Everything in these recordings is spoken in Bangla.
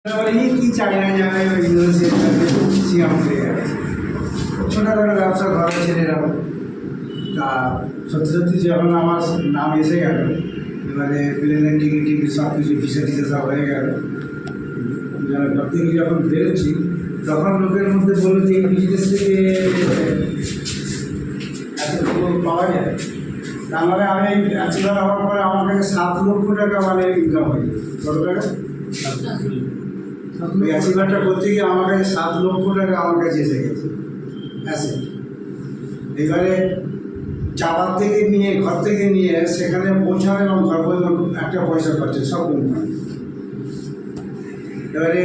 কি চাই না জানাই ওই ইন্ডোনেশিয়া ছোটোখাটো ব্যবসা ঘরে ছেলেরা তা সত্যি সত্যি যখন আমার নাম এসে গেল, এবারে প্লেনের টিকিট সব কিছু ভিসা টিসা সব হয়ে গেল, ঘর থেকে যখন বেরোচ্ছি তখন লোকের মধ্যে বললো যে এই বিজনেস থেকে এতটুকু পাওয়া যায়। তার মানে আমি ব্যাচেলার হওয়ার পরে আমার কাছে 7 লক্ষ টাকা মানে ইনকাম হয়ে যায়। কত টাকা? ব্যাচেলারটা করতে গিয়ে আমার কাছে 7 লক্ষ টাকা আমার কাছে এসে গেছে। এবারে চাপার থেকে নিয়ে ঘর থেকে নিয়ে সেখানে পৌঁছানো এবং ঘর পর্যন্ত একটা পয়সা পাচ্ছে সব কোম্পানি। এবারে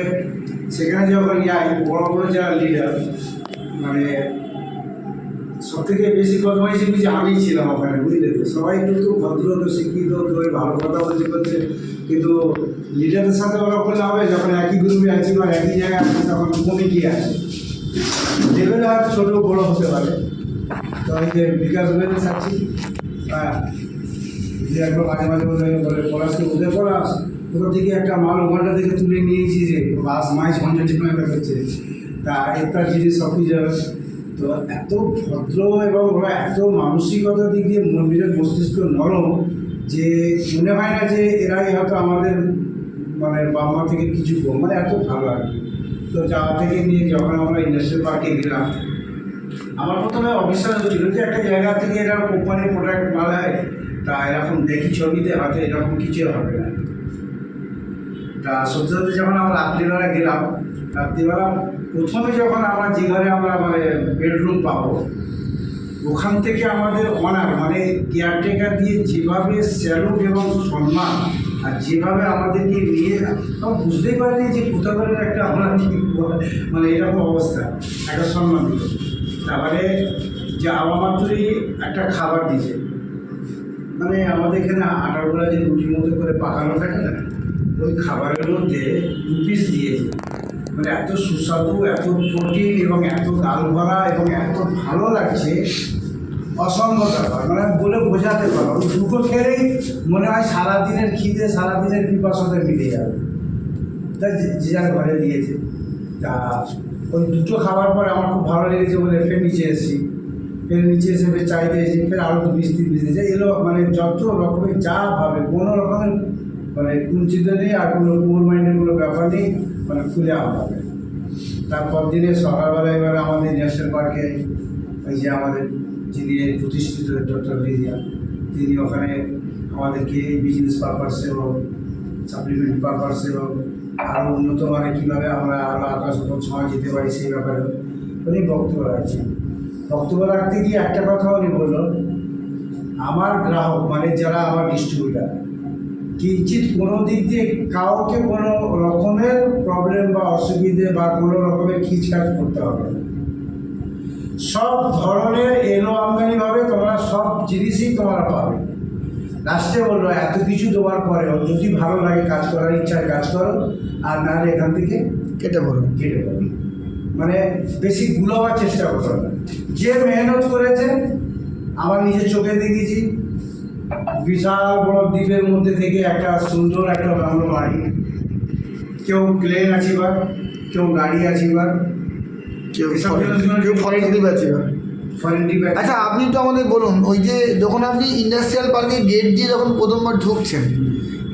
সেখানে যখন যাই বড় বড় যারা লিডার, মানে সব থেকে বেশি বদমাইশি যে আমি ছিলাম ওখানে, বুঝলে তো। সবাই কিন্তু ভদ্র তো শিক্ষিত তো ভালো কথা বলতে করছে, কিন্তু লিডারের সাথে ওরা করলে হবে যখন একই গ্রুপে আছি বা একই জায়গায় আছি তখন কমিটি আছে, লেভেলে হয়তো ছোটো বড়ো হতে পারে। তো এই যে বিকাশ বেড়ে থাকছি, হ্যাঁ, যে একবার মাঝে মাঝে বলে পড়াশোনা ওদের পড়াস, ওখান থেকে একটা মাল ওখানটা থেকে তুলে নিয়েছি যে বাস মাছ ঝঞ্ঝাটি করছে, তা একটা জিনিস সব কিছু যাবে। তো এত ভদ্র এবং ওরা এত মানসিকতা দিক দিয়ে মন্দিরের মস্তিষ্ক নরম যে মনে হয় না যে এরাই হয়তো আমাদের মানে বাবা থেকে কিছু কম, মানে এত ভালো আর কি। তো যাওয়া থেকে নিয়ে যখন আমরা ইন্ডাস্ট্রিয়াল পার্কে গেলাম, আমার প্রথমে অবিশ্বাস হচ্ছিল যে একটা জায়গা থেকে এরা কোম্পানির প্রোডাক্ট মাল হয়, তা এরকম দেখি ছবিতে হয়তো এরকম কিছু হবে না। তা সত্যি সত্যি যখন আমরা রাত্রিবেলা গেলাম, রাত্রিবেলা প্রথমে যখন আমরা যে ঘরে আমরা মানে বেডরুম পাবো, ওখান থেকে আমাদের অনার মানে কেয়ারটেকার দিয়ে যেভাবে স্যালুট এবং সম্মান আর যেভাবে আমাদেরকে নিয়ে বুঝতেই পারিনি যে কোথাকার একটা আমরা মানে এরকম অবস্থা, একটা সম্মান দিল। তারপরে যে আবার মাত্রই একটা খাবার দিয়েছে, মানে আমাদের এখানে আটার গোলা যে রুটির মতো করে পাকানো থাকে না, ওই খাবারের মধ্যে 2 পিস দিয়েছে। মানে এত সুস্বাদু, এত প্রোটিন এবং এত ডাল ভরা এবং এত ভালো লাগছে, অসম্ভব ব্যাপার, মানে বলে বোঝাতে পারো। ওই দুটো খেলেই মনে হয় সারাদিনের খিদে সারাদিনের পিপাসাতে মিলে যাবে। তাই যে যার ঘরে দিয়েছে, তা ওই দুটো খাবার পরে আমার খুব ভালো লেগেছে বলে ফের নিচে এসেছি। ফের নিচে এসে ফের চাই দিয়েছি, ফের আরও 2 পিস 3 পিস দিয়েছে। এগুলো মানে যত রকমের যা ভাবে কোনো রকমের মানে কুঞ্চিত নেই আর কোনো পুর মাইন্ডের কোনো ব্যাপার নেই, মানে খুলে হবে। তারপর দিনে সকালবেলা এবার আমাদের ন্যাশনাল পার্কে ওই যে আমাদের যিনি প্রতিষ্ঠিত ডক্টর লিজিয়া, তিনি ওখানে আমাদেরকে বিজনেস পারপাসে এবং সাপ্লিমেন্ট পারপাসে এবং আরও উন্নত মানে কীভাবে আমরা আরও আকাশ ছোঁয়া যেতে পারি সেই ব্যাপারে উনি বক্তব্য রাখছেন। বক্তব্য রাখতে গিয়ে একটা কথা উনি বলল, আমার গ্রাহক মানে যারা আমার ডিস্ট্রিবিউটার কিঞ্চিত কোনো দিক দিয়ে কাউকে কোনো রকমের প্রবলেম বা অসুবিধে বা কোনো রকমের খিচখাচ করতে হবে না। সব ধরনের এলো আমদানিভাবে তোমরা সব জিনিসই তোমরা পাবে। লাস্টে বললো এত কিছু দেওয়ার পরেও যদি ভালো লাগে কাজ করার ইচ্ছায় কাজ করো, আর নাহলে এখান থেকে কেটে পড়ো। মানে বেশি গুলোবার চেষ্টা করো না। যে মেহনত করেছে আমার নিজের চোখে দেখেছি, বিশাল বড় দ্বীপের মধ্যে থেকে একটা সুন্দর একটা বাংলো বাড়ি, কেউ প্লেন আছিবার, কেউ গাড়ি আছিবার, কেউ ফরেন দ্বীপ আছিবার। আচ্ছা, আপনি তো আমাদের বলুন, ওই যে যখন আপনি ইন্ডাস্ট্রিয়াল পার্কের গেট দিয়ে যখন প্রথমবার ঢুকছেন,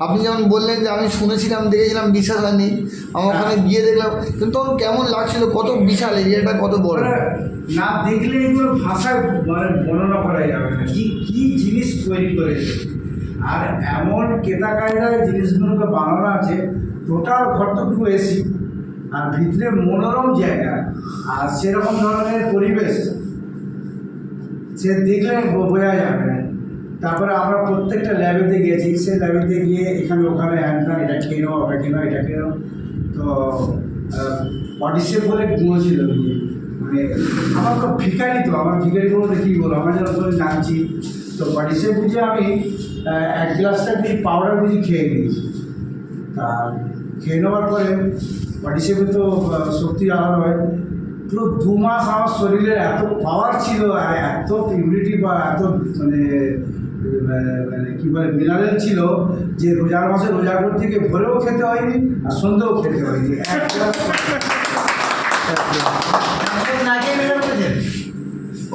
আপনি যেমন বললেন যে আমি শুনেছিলাম দেখেছিলাম বিশ্বাস হয়নি, আমি ওখানে গিয়ে দেখলাম, কিন্তু তখন কেমন লাগছিল, কত বিশাল এরিয়াটা, কত বড়, না দেখলে এগুলো ভাষায় মানে বর্ণনা করা যাবে না কি কি জিনিস তৈরি করেছে। আর এমন কেতা কায়দায় জিনিসগুলোকে বানানো আছে, টোটাল ঘরটুকু এসি আর ভিতরে মনোরম জায়গা আর সেরকম ধরনের পরিবেশ, সে দেখলে বোঝা যাবে না। তারপরে আমরা প্রত্যেকটা ল্যাবেতে গেছি, সেই ল্যাবেতে গিয়ে এখানে ওখানে হ্যান্ডান এটা খেয়ে নেবো, ওটা খেয়ে নেবো, এটা খেয়ে নেবো। তো পার্টিসিপেট বলে গুঁড়োছিল, মানে আমার তো ভিখারি, তো আমার ভিখারি বলতে কী বলো, আমরা যেন করে জানছি। তো পার্টিসিপেট বুঝে আমি 1 গ্লাসটা দিয়ে পাউডার বুঝি খেয়ে নিয়েছি। তা খেয়ে নেওয়ার পরে পার্টিসিপেট তো শক্তি আলাদা হয়। পুরো 2 মাস আমার শরীরের এত পাওয়ার ছিল আর এত ইমিউনিটি বা এত মানে মানে কী বলে মিনারেল ছিল যে রোজার মাসে রোজা করতে গিয়ে ভোরেও খেতে হয়নি আর সন্ধ্যেও খেতে হয়নি।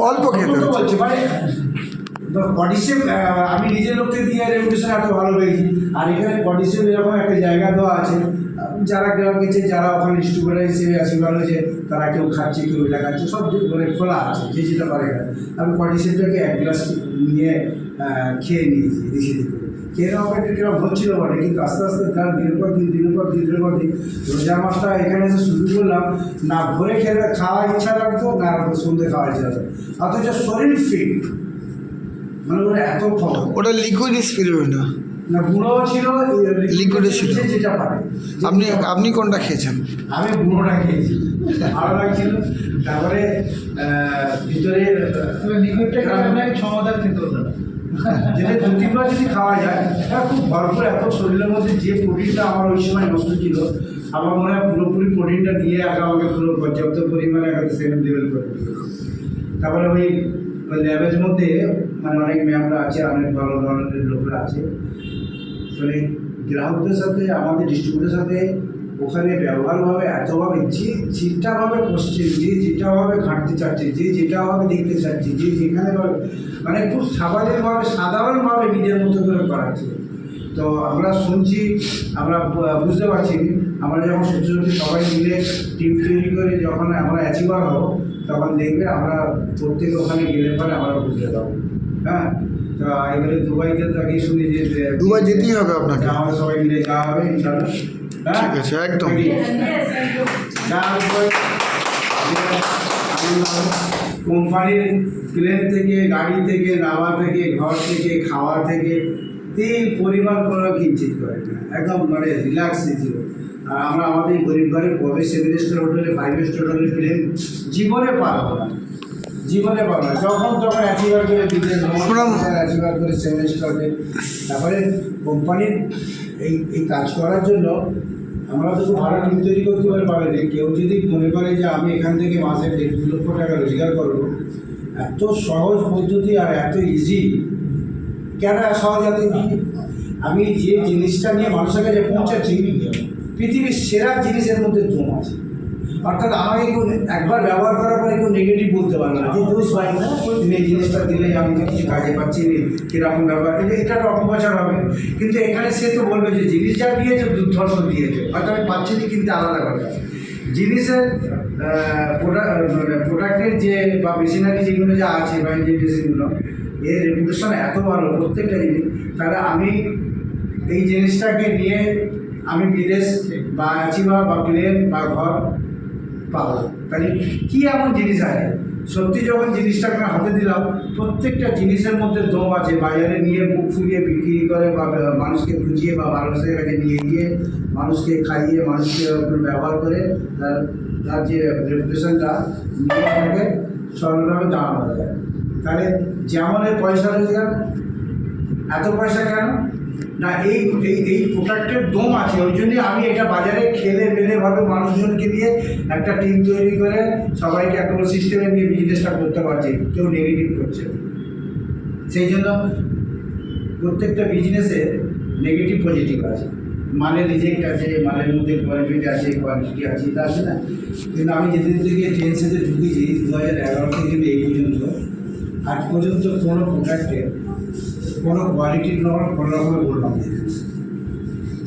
অল্প খেতে হচ্ছে। বলছি মানে বডিশেপ আমি নিজের লোককে দিয়ে রেপুটেশন এত ভালো পেয়েছি। আর এখানে বডিশেপ এরকম একটা জায়গা দেওয়া আছে, যারা গ্রাম গেছে যারা ওখানে ডিস্ট্রিবিউটার হিসেবে আছে ভালো যে তারা কেউ খাচ্ছে কেউ এটা খাচ্ছে সব মানে খোলা আছে, যে যেটা পারে না। আমি বডিশেপটাকে এক গ্লাস নিয়ে খেয়ে নিয়েছি দেশি দিকে খেয়ে নেওয়া একটা কিরকম হচ্ছিল বটে, কিন্তু আস্তে আস্তে তার দিনের পর দিন রোজার মাসটা এখানে এসে শুরু করলাম না, ভোরে খেলে খাওয়ার ইচ্ছা লাগতো না সন্ধ্যে খাওয়ার ইচ্ছা লাগতো, অথচ শরীর ফিট, মানে ওরা এত খাওয়া ওটা লিকুইড স্পিরিট না গুঁড়ো ছিল লিকুইডে ছিল। যেটা পারে। আপনি কোনটা খেয়েছেন? আমি গুঁড়োটা খেয়েছি, ভালো লাগছিল। তারপরে ভিতরে লিকুইডটা আপনাকে ক্ষমতা খেতে হতো না, যেটা 2-3 বার যদি খাওয়া যায় এটা খুব ভরপুর। এত শরীরের মধ্যে যে প্রোটিনটা আমার ওই সময় নষ্ট ছিল, আমার মনে হয় পুরোপুরি প্রোটিনটা দিয়ে আমাকে পুরো পর্যাপ্ত পরিমাণে একটা সেভেন লেভেল করে দিল। তারপরে ওই ল্যাবের মধ্যে মানে অনেক ম্যামরা আছে, অনেক ভালো ধরনের লোকরা আছে, মানে গ্রাহকদের সাথে আমাদের ডিস্ট্রিবিউটারের সাথে ওখানে ব্যবহারভাবে এতভাবে যে যেটাভাবে করছে, যে যেটাভাবে ঘাঁটতে চাচ্ছে, যে যেটাভাবে দেখতে চাচ্ছে, যে যেখানে মানে খুব স্বাভাবিকভাবে সাধারণভাবে নিজের মতো করে করাচ্ছে। তো আমরা শুনছি, আমরা বুঝতে পারছি, আমরা যখন সত্যি সত্যি সবাই মিলে টিম তৈরি করে যখন আমরা অ্যাচিভার হব তখন দেখবে আমরা প্রত্যেকে ওখানে গেলে পরে আমরা বুঝতে পারবো। হ্যাঁ, তো এবারে দুবাইতে তাকে শুনি যে দুবাই যেতেই হবে আপনাকে, আমাদের সবাই মিলে যাওয়া হবে ইনশাআল্লাহ। ঠিক আছে, একদম। কোম্পানির প্লেন থেকে, গাড়ি থেকে, নামা থেকে, ঘর থেকে, খাওয়া থেকে তিন পরিমাণ কোনো কিঞ্চিত করে না, একদম মানে রিল্যাক্সে ছিল। আর আমরা আমাদের গরিব ঘরে কবে 7 স্টার হোটেলে 5 স্টার হোটেলে প্লেন জীবনে পারবো না, জীবনে পাবো না। যখন তখন অ্যাচিভার করে বিদেশ অ্যাচিভার করে 7 স্টার হোটেল। তারপরে কোম্পানির এই কাজ করার জন্য আমরা তো খুব ভালো টিম তৈরি করতে পারে যে কেউ যদি মনে করে যে আমি এখান থেকে মাসে 1.5 লক্ষ টাকা রোজগার করবো, এত সহজ পদ্ধতি আর এত ইজি কেন সহজ? আমি যে জিনিসটা নিয়ে মানুষের কাছে পৌঁছাচ্ছি পৃথিবীর সেরা জিনিসের মধ্যে দম আছে। অর্থাৎ আমাকে কেউ একবার ব্যবহার করার পরে কেউ নেগেটিভ বলতে পারবে না যে দোষ পাই না, তুমি এই জিনিসটা দিলে আমি তো কিছু কাজে পাচ্ছি না, কীরকম ব্যবহার, এটা একটা অপপ্রচার হবে। কিন্তু এখানে সে তো বলবে যে জিনিস যা দিয়েছে দুর্ধর্ষ দিয়েছে, হয়তো আমি পাচ্ছি না, কিন্তু আলাদা কথা জিনিসের প্রোডাক্টের যে বা মেশিনারি যেগুলো যা আছে বা ইঞ্জিনিয়ারিংগুলো এর রেপুটেশন এত ভালো প্রত্যেকটা জিনিস, তাহলে আমি এই জিনিসটাকে নিয়ে আমি বিদেশ বা অ্যাচিভার বা প্লেন বা ঘর পাবো। তাহলে কী এমন জিনিস আছে? সত্যি যখন জিনিসটাকে হাতে দিলাম, প্রত্যেকটা জিনিসের মধ্যে দম আছে। বাজারে নিয়ে মুখ ফুলিয়ে বিক্রি করে বা মানুষকে বুঝিয়ে বা মানুষের কাছে নিয়ে গিয়ে মানুষকে খাইয়ে মানুষকে ব্যবহার করে তার যে রেপুটেশনটা নিজেকে সরলভাবে দাঁড়ানো যায়। তাহলে যেমন পয়সা রোজগার, এত পয়সা কেন না? এই প্রোডাক্টের দম আছে, ওই জন্যই আমি এটা বাজারে খেলে মেলেভাবে মানুষজনকে দিয়ে একটা টিম তৈরি করে সবাইকে একটা সিস্টেমে নিয়ে বিজনেসটা করতে পারছি, কেউ নেগেটিভ করছে। সেই জন্য প্রত্যেকটা বিজনেসে নেগেটিভ পজিটিভ আছে, মালের রিজেক্ট আছে, মালের মধ্যে কোয়ালিটি আছে, কোয়ান্টিটি আছে, তা আছে না। কিন্তু আমি যেদিন থেকে ট্রেন্ডসেতে ঢুকেছি 2011 থেকে এই পর্যন্ত, আজ পর্যন্ত কোনো প্রোডাক্টের কোনো কোয়ালিটির কোনো রকমের বললাম না।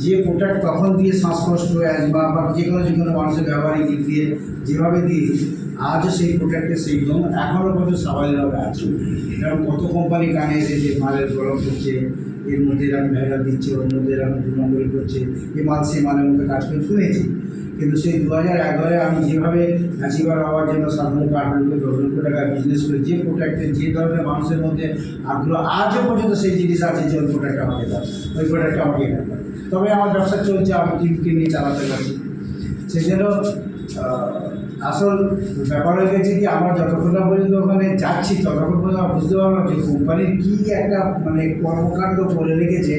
যে প্রোডাক্ট তখন দিয়ে শ্বাসকষ্ট বা যে কোনো মানুষের ব্যবহারিক দিক দিয়ে যেভাবে দিয়েছি, আজও সেই প্রোডাক্টের সেই দম এখনও পর্যন্ত স্বাভাবিকভাবে আছে। এরকম কত কোম্পানি কানে এসেছে মালের গরম করছে, এর মধ্যে এরকম ভেড়া দিচ্ছে, ওর মধ্যে এরকম 2 নম্বরই করছে, এই মাল সেই মালের মধ্যে কাজ করে শুনেছি। কিন্তু সেই 2011-এ আমি যেভাবে অ্যাচিভার হওয়ার জন্য 7 লক্ষ 8 লক্ষ 10 লক্ষ টাকা বিজনেস করে যে প্রোডাক্টের যে ধরনের মানুষের মধ্যে আগ্রহ, আজও পর্যন্ত সেই জিনিস আছে যে ওই প্রোডাক্টটা আমাকে দাও, ওই প্রোডাক্টটা আমাকে দেয়। তবে আমার ব্যবসা চলছে, আমি টিমকে নিয়ে চালাতে পারছি। সেই জন্য আসল ব্যাপার হয়ে গেছে কি, আমরা যতক্ষণ না পর্যন্ত ওখানে যাচ্ছি ততক্ষণ পর্যন্ত আমরা বুঝতে পারলাম যে কোম্পানির কী একটা মানে কর্মকাণ্ড করে রেখেছে,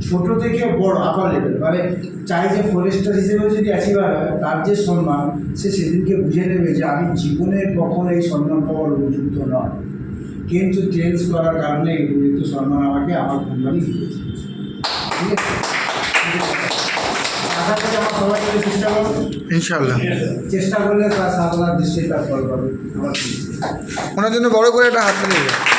ছোটো থেকে বড় আপার লেভেল। মানে চাই যে ফরেস্টার হিসেবেও যদি অ্যাচিভার হয়, তার যে সম্মান সে সেদিনকে বুঝে নেবে যে আমি জীবনে কখনো এই সম্মান পাওয়ার উপযুক্ত নয়। কিন্তু চেঞ্জ করার কারণে উপযুক্ত সম্মান আমাকে আমার কোম্পানি দিয়েছে। ঠিক আছে, আশা করি আমার সবাই মিলে চেষ্টা করবো, ইনশাল্লাহ। চেষ্টা করলে তার সাধনার দৃষ্টি তার ফল পাবে আমার। ওনার জন্য বড় করে একটা হাত তালি দেবেন।